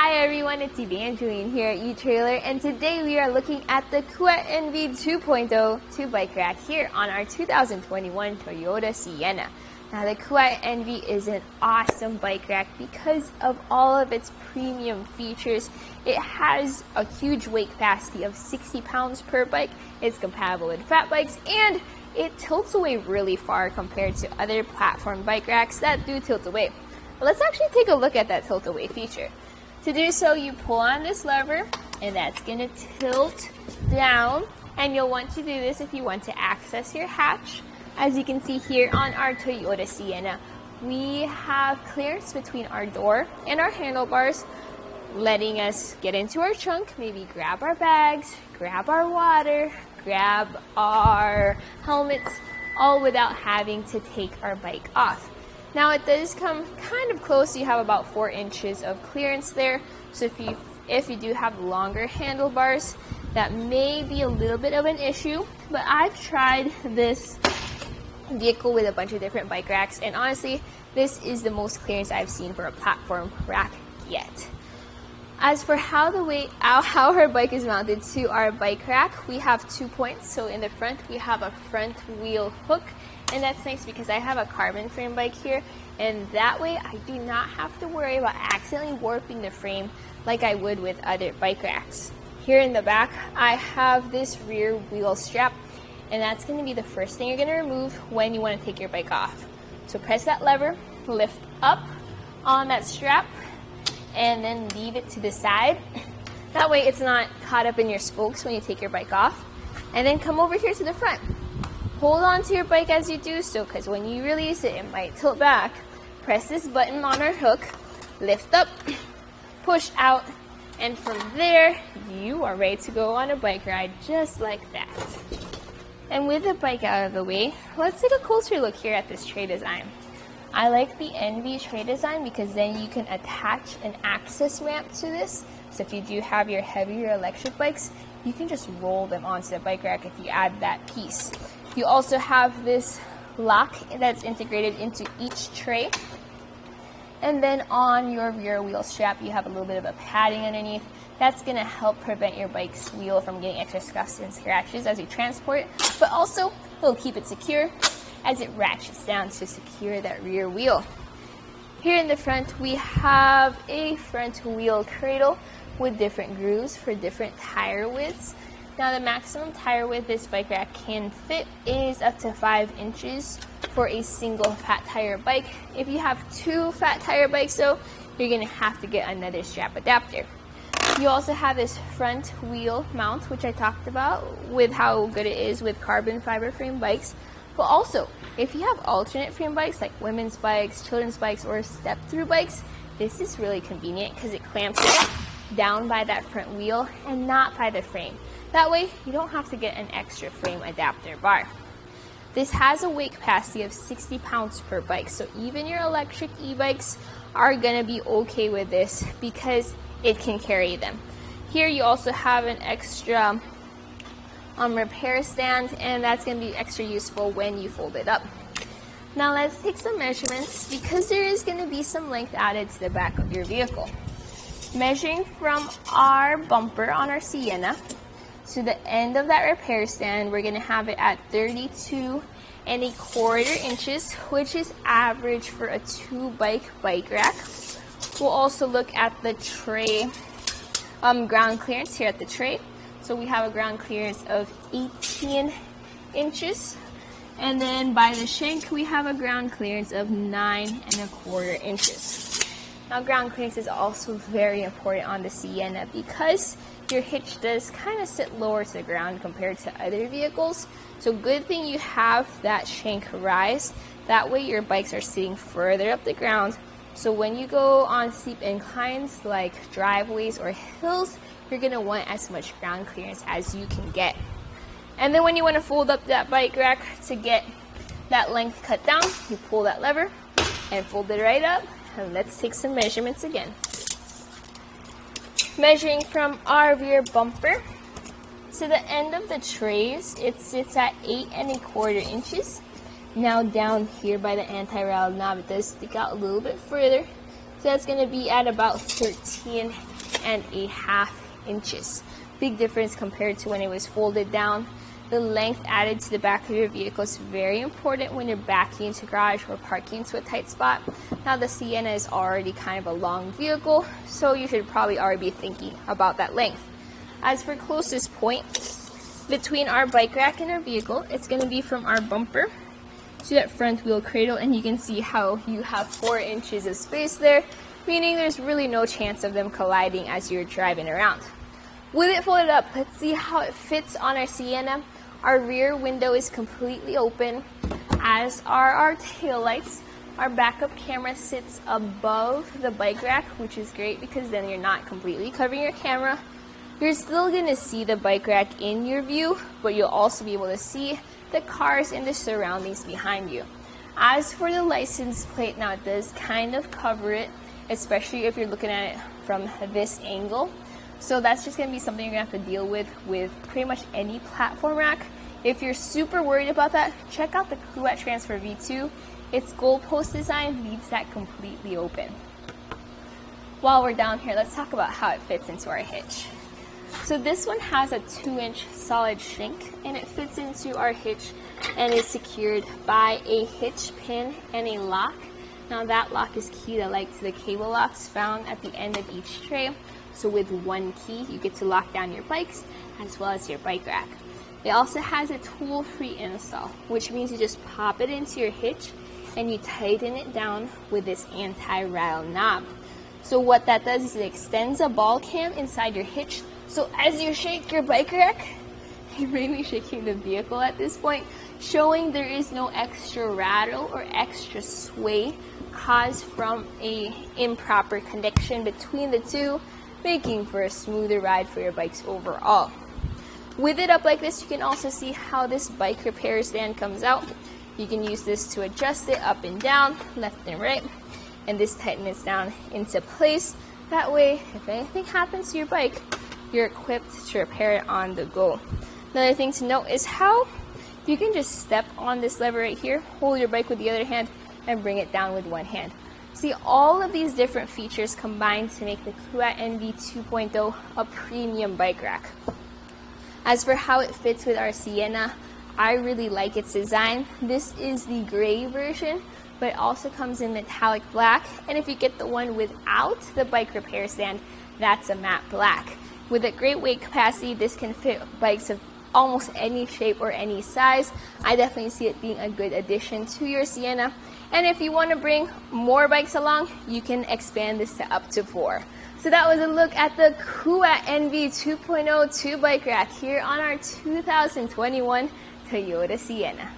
Hi everyone, it's Evangeline here at etrailer, and today we are looking at the Kuat NV 2.0 2-bike rack here on our 2021 Toyota Sienna. Now the Kuat NV is an awesome bike rack because of all of its premium features. It has a huge weight capacity of 60 pounds per bike, it's compatible with fat bikes, and it tilts away really far compared to other platform bike racks that do tilt away. But let's actually take a look at that tilt away feature. To do so, you pull on this lever, and that's going to tilt down, and you'll want to do this if you want to access your hatch. As you can see here on our Toyota Sienna, we have clearance between our door and our handlebars, letting us get into our trunk, maybe grab our bags, grab our water, grab our helmets, all without having to take our bike off. Now it does come kind of close. You have about 4 inches of clearance there. So if you do have longer handlebars, that may be a little bit of an issue. But I've tried this vehicle with a bunch of different bike racks, and honestly, this is the most clearance I've seen for a platform rack yet. As for how our bike is mounted to our bike rack, we have 2 points. So in the front, we have a front wheel hook. And that's nice because I have a carbon frame bike here, and that way I do not have to worry about accidentally warping the frame like I would with other bike racks. Here in the back, I have this rear wheel strap, and that's going to be the first thing you're going to remove when you want to take your bike off. So press that lever, lift up on that strap, and then leave it to the side. That way it's not caught up in your spokes when you take your bike off. And then come over here to the front. Hold on to your bike as you do so, because when you release it, it might tilt back. Press this button on our hook, lift up, push out, and from there, you are ready to go on a bike ride just like that. And with the bike out of the way, let's take a closer look here at this tray design. I like the NV tray design because then you can attach an access ramp to this. So if you do have your heavier electric bikes, you can just roll them onto the bike rack if you add that piece. You also have this lock that's integrated into each tray. And then on your rear wheel strap, you have a little bit of a padding underneath. That's going to help prevent your bike's wheel from getting extra scuffs and scratches as you transport it. But also, it'll keep it secure as it ratchets down to secure that rear wheel. Here in the front, we have a front wheel cradle with different grooves for different tire widths. Now the maximum tire width this bike rack can fit is up to 5 inches for a single fat tire bike. If you have 2 fat tire bikes though, you're going to have to get another strap adapter. You also have this front wheel mount, which I talked about with how good it is with carbon fiber frame bikes. But also, if you have alternate frame bikes like women's bikes, children's bikes, or step-through bikes, this is really convenient because it clamps it down by that front wheel and not by the frame. That way, you don't have to get an extra frame adapter bar. This has a weight capacity of 60 pounds per bike, so even your electric e-bikes are going to be okay with this because it can carry them. Here you also have an extra repair stand, and that's going to be extra useful when you fold it up. Now let's take some measurements because there is going to be some length added to the back of your vehicle. Measuring from our bumper on our Sienna to the end of that repair stand, we're going to have it at 32¼ inches, which is average for a 2-bike bike rack. We'll also look at the tray ground clearance here at the tray. So we have a ground clearance of 18 inches. And then by the shank, we have a ground clearance of 9¼ inches. Now ground clearance is also very important on the Sienna because your hitch does kind of sit lower to the ground compared to other vehicles. So good thing you have that shank rise. That way your bikes are sitting further up the ground. So when you go on steep inclines like driveways or hills, you're going to want as much ground clearance as you can get. And then when you want to fold up that bike rack to get that length cut down, you pull that lever and fold it right up. And let's take some measurements again. Measuring from our rear bumper to the end of the trays, it sits at 8¼ inches. Now down here by the anti-rail knob, it does stick out a little bit further. So that's going to be at about 13 6.5 inches. Big difference compared to when it was folded down. The length added to the back of your vehicle is very important when you're backing into garage or parking into a tight spot. Now the Sienna is already kind of a long vehicle, so you should probably already be thinking about that length. As for closest point between our bike rack and our vehicle, it's going to be from our bumper to that front wheel cradle, and you can see how you have 4 inches of space there, meaning there's really no chance of them colliding as you're driving around. With it folded up, let's see how it fits on our Sienna. Our rear window is completely open, as are our taillights. Our backup camera sits above the bike rack, which is great because then you're not completely covering your camera. You're still going to see the bike rack in your view, but you'll also be able to see the cars and the surroundings behind you. As for the license plate, now it does kind of cover it, especially if you're looking at it from this angle. So that's just going to be something you're going to have to deal with pretty much any platform rack. If you're super worried about that, check out the Kuat Transfer V2. Its goalpost design leaves that completely open. While we're down here, let's talk about how it fits into our hitch. So this one has a 2-inch solid shrink, and it fits into our hitch and is secured by a hitch pin and a lock. Now that lock is key to like the cable locks found at the end of each tray. So with one key, you get to lock down your bikes as well as your bike rack. It also has a tool-free install, which means you just pop it into your hitch and you tighten it down with this anti-rattle knob. So what that does is it extends a ball cam inside your hitch. So as you shake your bike rack, you're really shaking the vehicle at this point, showing there is no extra rattle or extra sway caused from a improper connection between the two, making for a smoother ride for your bikes overall. With it up like this, you can also see how this bike repair stand comes out. You can use this to adjust it up and down, left and right, and this tightens down into place. That way, if anything happens to your bike, you're equipped to repair it on the go. Another thing to note is how you can just step on this lever right here, hold your bike with the other hand, and bring it down with one hand. See, all of these different features combined to make the Kuat NV 2.0 a premium bike rack. As for how it fits with our Sienna, I really like its design. This is the gray version, but it also comes in metallic black, and if you get the one without the bike repair stand, that's a matte black. With a great weight capacity, this can fit bikes of almost any shape or any size. I definitely see it being a good addition to your Sienna. And if you want to bring more bikes along, you can expand this to up to 4. So that was a look at the Kuat NV 2.0 2 bike rack here on our 2021 Toyota Sienna.